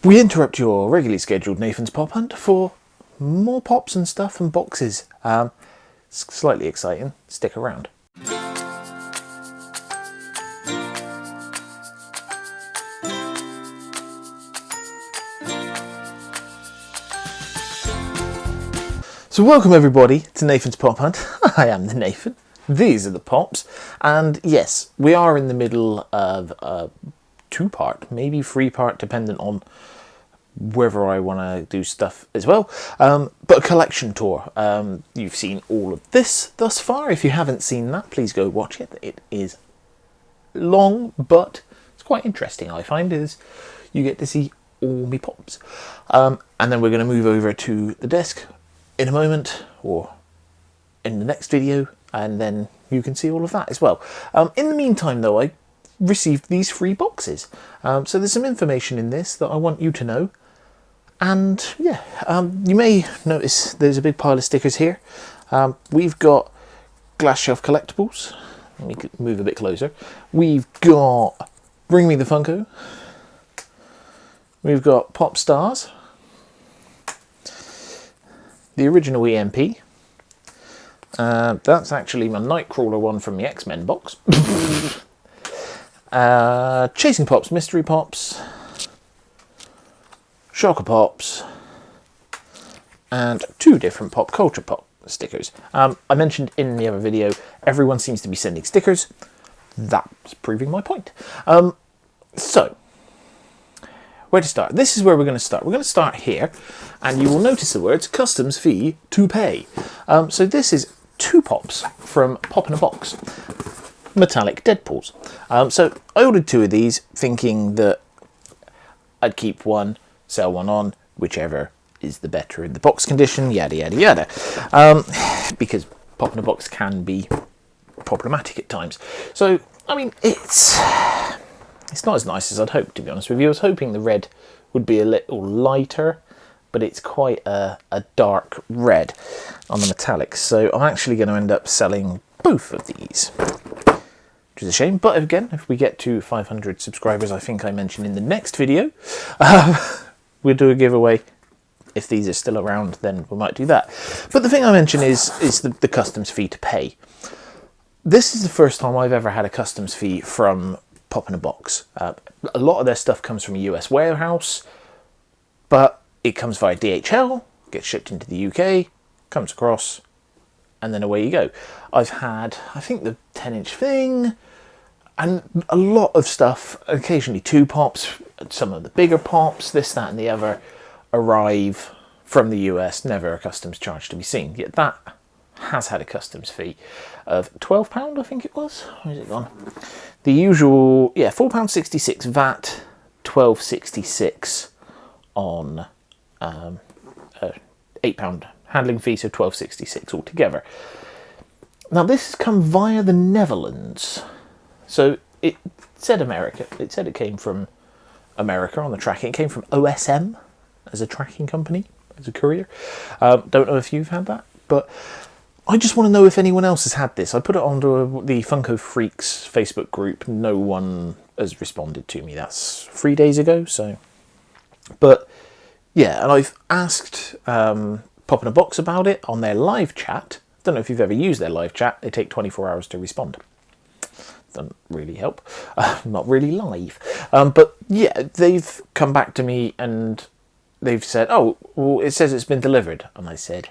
we interrupt your regularly scheduled Nathan's Pop Hunt for more pops and stuff and boxes. It's slightly exciting. Stick around. So welcome everybody to Nathan's Pop Hunt. I am the Nathan. These are the pops. And yes, we are in the middle of a two-part, maybe three-part, dependent on whether I want to do stuff as well. But a collection tour. You've seen all of this thus far. If you haven't seen that, please go watch it. It is long, but it's quite interesting, I find, is you get to see all my pops. And then we're going to move over to the desk in a moment, or in the next video, and then you can see all of that as well. In the meantime though, I received these 3 boxes. So there's some information in this that I want you to know. And yeah, you may notice there's a big pile of stickers here. We've got Glasshead Collectibles. Let me move a bit closer. We've got Bring Me the Funko. We've got Pop Stars. The original EMP. That's actually my Nightcrawler one from the X-Men box. Chasing Pops, Mystery Pops, Shocker Pops, and 2 different Pop Culture Pop stickers. I mentioned in the other video, everyone seems to be sending stickers. That's proving my point. So, where to start? This is where we're going to start. We're going to start here, and you will notice the words customs fee to pay. So this is 2 pops from Pop in a Box, metallic Deadpools. So I ordered 2 of these, thinking that I'd keep one, sell one on, whichever is the better in the box condition, yada yada yada. Because Pop in a Box can be problematic at times. So I mean, it's not as nice as I'd hoped, to be honest with you. I was hoping the red would be a little lighter, but it's quite a dark red on the metallics. So I'm actually going to end up selling both of these, which is a shame. But again, if we get to 500 subscribers, I think I mentioned in the next video, we'll do a giveaway. If these are still around, then we might do that. But the thing I mentioned is the customs fee to pay. This is the first time I've ever had a customs fee from Pop in a Box. A lot of their stuff comes from a US warehouse, but it comes via DHL, gets shipped into the UK, comes across, and then away you go. I've had, I think, the 10-inch thing, and a lot of stuff, occasionally 2 pops, some of the bigger pops, this, that, and the other, arrive from the US, never a customs charge to be seen. Yet that has had a customs fee of £12, I think it was. Where's it gone? The usual, yeah, £4.66 VAT, £12.66 on £8 handling fee, so £12.66 altogether. Now this has come via the Netherlands. So it said America. It said it came from America on the tracking. It came from OSM as a tracking company, as a courier. Don't know if you've had that, but I just want to know if anyone else has had this. I put it onto the Funko Freaks Facebook group. No one has responded to me. That's 3 days ago, so. But yeah, and I've asked Pop in a Box about it on their live chat. Don't know if you've ever used their live chat. They take 24 hours to respond. Doesn't really help. Not really live. But yeah, they've come back to me and they've said, oh, well, it says it's been delivered. And I said,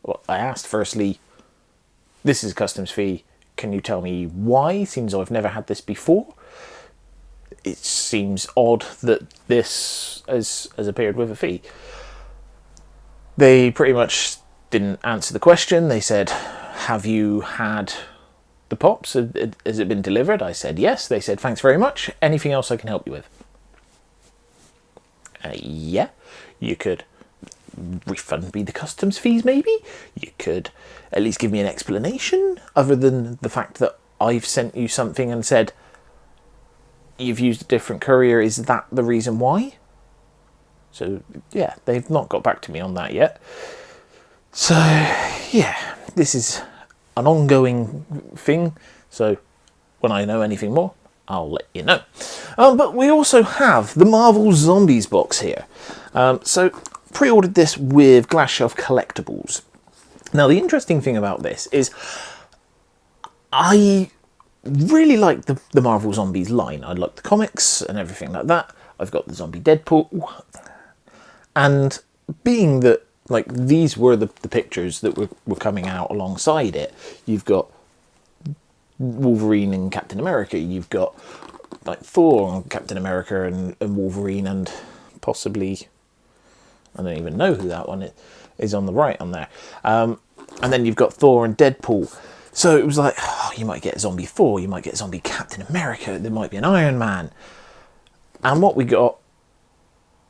well, I asked firstly, this is a customs fee. Can you tell me why? Seems I've never had this before. It seems odd that this has appeared with a fee. They pretty much didn't answer the question. They said, have you had the pops? Has it been delivered? I said yes. They said, thanks very much. Anything else I can help you with? Yeah, you could refund me the customs fees maybe. You could at least give me an explanation other than the fact that I've sent you something and said you've used a different courier. Is that the reason why? So yeah, they've not got back to me on that yet. So yeah, this is an ongoing thing. So when I know anything more, I'll let you know. But we also have the Marvel Zombies box here. So pre-ordered this with Glasshead Collectibles. Now the interesting thing about this is I really like the Marvel Zombies line. I like the comics and everything like that. I've got the zombie Deadpool. And being that like these were the pictures that were coming out alongside it, you've got Wolverine and Captain America, you've got like Thor and Captain America and Wolverine, and possibly, I don't even know who that one is on the right on there. And then you've got Thor and Deadpool. So it was like, oh, you might get zombie Thor, you might get zombie Captain America, there might be an Iron Man. And what we got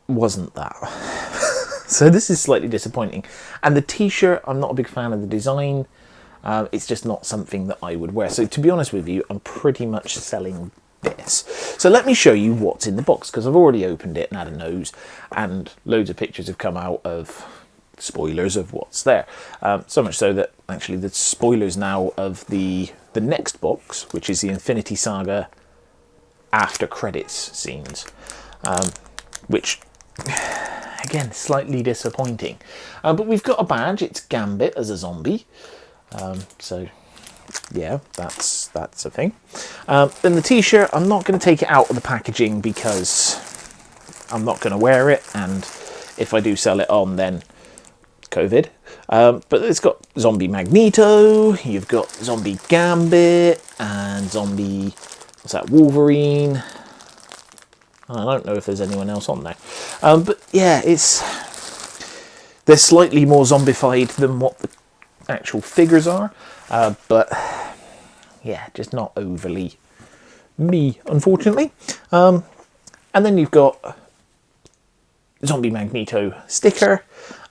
wasn't that. So this is slightly disappointing. And the t-shirt, I'm not a big fan of the design. It's just not something that I would wear. So to be honest with you, I'm pretty much selling this. So let me show you what's in the box, because I've already opened it and had a nose, and loads of pictures have come out of spoilers of what's there. So much so that actually the spoilers now of the next box, which is the Infinity Saga after credits scenes, which again, slightly disappointing. But we've got a badge. It's Gambit as a zombie. So yeah, that's a thing. Then the t-shirt, I'm not going to take it out of the packaging because I'm not going to wear it, and if I do sell it on, then COVID. But it's got zombie Magneto, you've got zombie Gambit, and zombie, what's that, Wolverine. I don't know if there's anyone else on there. But yeah, they're slightly more zombified than what the actual figures are. But yeah, just not overly me, unfortunately. And then you've got zombie Magneto sticker.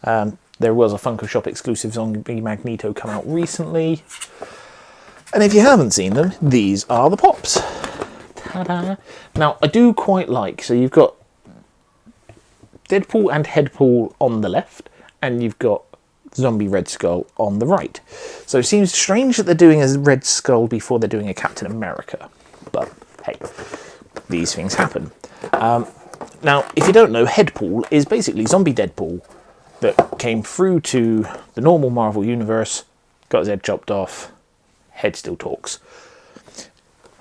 There was a Funko Shop exclusive zombie Magneto come out recently. And if you haven't seen them, these are the pops. Ta-da! Now, I do quite like, so you've got Deadpool and Headpool on the left, and you've got zombie Red Skull on the right. So it seems strange that they're doing a Red Skull before they're doing a Captain America. But hey, these things happen. Now, if you don't know, Headpool is basically zombie Deadpool that came through to the normal Marvel universe, got his head chopped off, head still talks.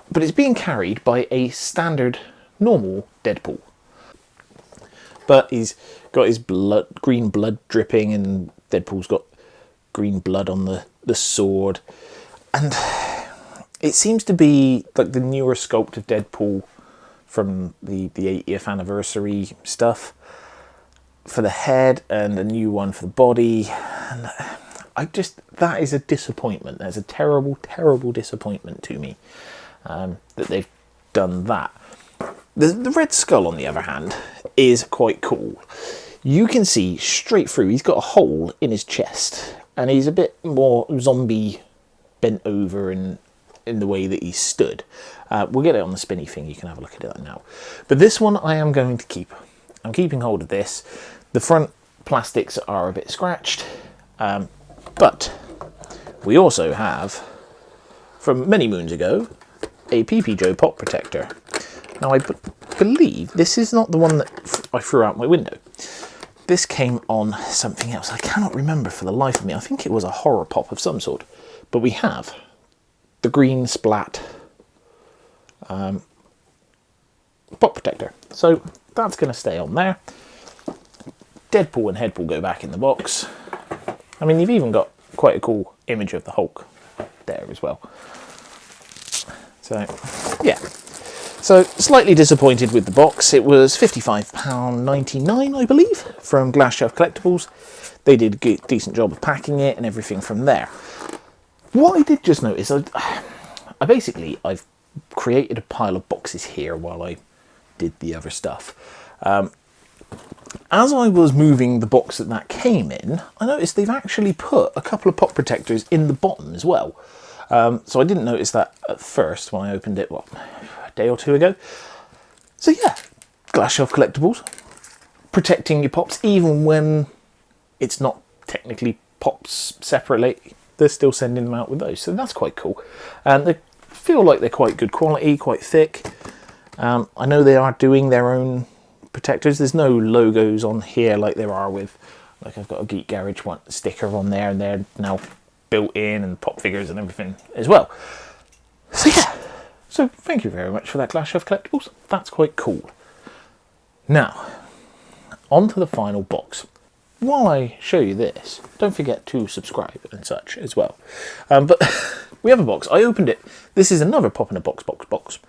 But it's being carried by a standard, normal Deadpool. But he's got his blood, green blood dripping, and Deadpool's got green blood on the sword. And it seems to be like the newer sculpt of Deadpool from the 80th anniversary stuff for the head, and a new one for the body. And that is a disappointment. There's a terrible, terrible disappointment to me. That they've done that. The Red Skull, on the other hand, is quite cool. You can see straight through, he's got a hole in his chest, and he's a bit more zombie bent over in the way that he stood. We'll get it on the spinny thing, you can have a look at it now. But this one I am going to keep. I'm keeping hold of this. The front plastics are a bit scratched, but we also have, from many moons ago, a PP Joe pop protector. Now I believe this is not the one that I threw out my window. This came on something else. I cannot remember for the life of me. I think it was a horror pop of some sort. But we have the green splat pop protector. So that's going to stay on there. Deadpool and Headpool go back in the box. I mean, you've even got quite a cool image of the Hulk there as well. So, yeah. So, slightly disappointed with the box. It was £55.99, I believe, from Glasshead Collectibles. They did a decent job of packing it and everything from there. What I did just notice, I've created a pile of boxes here while I did the other stuff. As I was moving the box that came in, I noticed they've actually put a couple of pop protectors in the bottom as well. So I didn't notice that at first when I opened it, what, a day or two ago. So yeah, Glasshead Collectibles, protecting your pops even when it's not technically pops separately. They're still sending them out with those, so that's quite cool. And they're feel like they're quite good quality, quite thick. I know they are doing their own protectors. There's no logos on here like there are with, like I've got a Geek Garage one sticker on there, and they're now built in, and pop figures and everything as well. So yeah, so thank you very much for that Glasshead Collectibles. That's quite cool. Now, on to the final box. While I show you this, don't forget to subscribe and such as well. But we have a box. I opened it. This is another Pop in a Box box.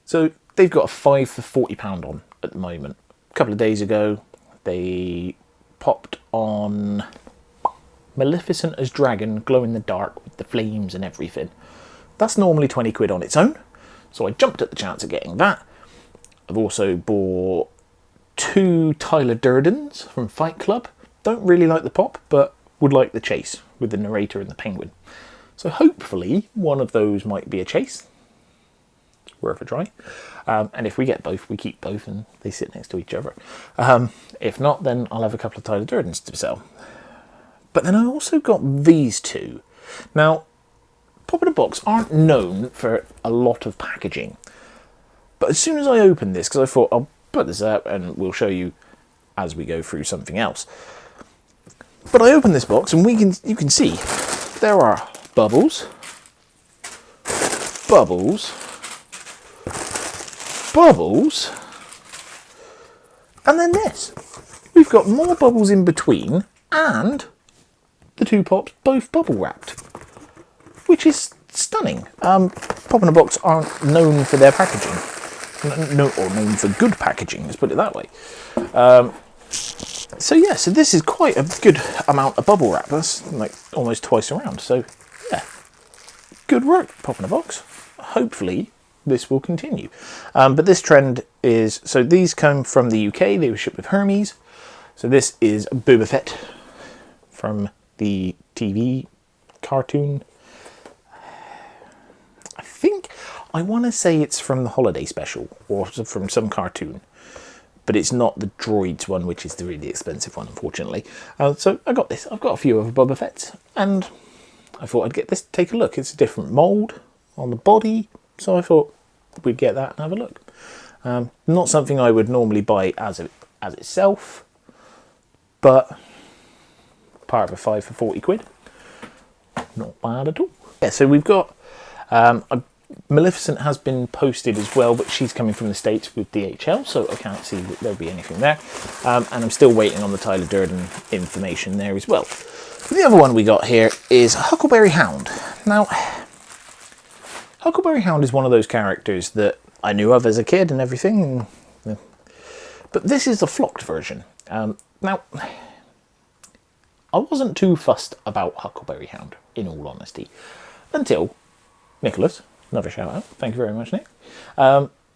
So they've got a 5 for £40 on at the moment. A couple of days ago, they popped on Maleficent as Dragon, glow in the dark with the flames and everything. That's normally 20 quid on its own, so I jumped at the chance of getting that. I've also bought 2 Tyler Durdens from Fight Club. Don't really like the pop, but would like the chase with the narrator and the penguin. So hopefully one of those might be a chase. Worth a try. And if we get both, we keep both and they sit next to each other. If not, then I'll have a couple of Tyler Durdens to sell. But then I also got these 2. Now, Pop in a Box aren't known for a lot of packaging. But as soon as I opened this, because I thought I'll put this up and we'll show you as we go through something else. But I opened this box and you can see there are bubbles, bubbles, bubbles, and then this. We've got more bubbles in between, and the 2 pops both bubble wrapped, which is stunning. Pop in a Box aren't known for their packaging, or known for good packaging, let's put it that way. So yeah, so this is quite a good amount of bubble wrap. That's like almost twice around. So yeah, good work, Pop in a Box. Hopefully this will continue. But this trend is, so these come from the UK, they were shipped with Hermes. So this is Boba Fett from the TV cartoon. I want to say it's from the holiday special or from some cartoon, but it's not the droids one, which is the really expensive one, unfortunately. So I got this. I've got a few of Boba Fett's, and I thought I'd get this, take a look. It's a different mould on the body, so I thought we'd get that and have a look. Not something I would normally buy as itself, but part of a 5 for 40 quid. Not bad at all. Yeah, so we've got Maleficent has been posted as well, but she's coming from the States with DHL, so I can't see that there'll be anything there. And I'm still waiting on the Tyler Durden information there as well. The other one we got here is Huckleberry Hound. Now, Huckleberry Hound is one of those characters that I knew of as a kid and everything, but this is the flocked version. Now, I wasn't too fussed about Huckleberry Hound, in all honesty, until Nicholas, another shout out, thank you very much, Nick,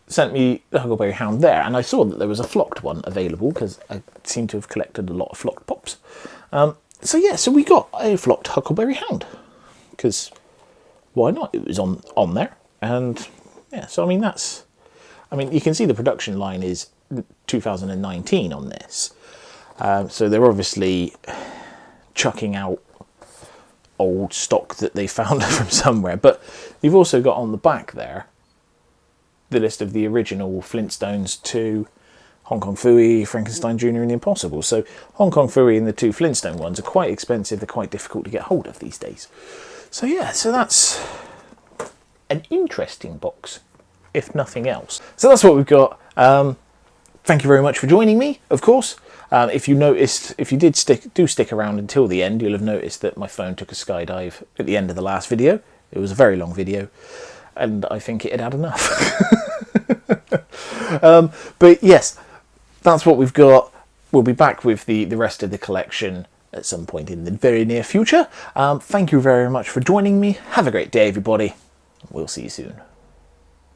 sent me the Huckleberry Hound there, and I saw that there was a flocked one available, because I seem to have collected a lot of flocked pops. So yeah, so we got a flocked Huckleberry Hound, because why not? It was on there, and yeah, so I mean, you can see the production line is 2019 on this, so they're obviously chucking out old stock that they found from somewhere. But you've also got on the back there the list of the original Flintstones to Hong Kong Phooey, Frankenstein Jr. and the Impossible. So Hong Kong Phooey and the 2 Flintstone ones are quite expensive. They're quite difficult to get hold of these days. So yeah, so that's an interesting box, if nothing else. So that's what we've got. Thank you very much for joining me, of course. If you noticed, if you do stick around until the end, you'll have noticed that my phone took a skydive at the end of the last video. It was a very long video, and I think it had enough. But yes, that's what we've got. We'll be back with the rest of the collection at some point in the very near future. Thank you very much for joining me. Have a great day, everybody. We'll see you soon.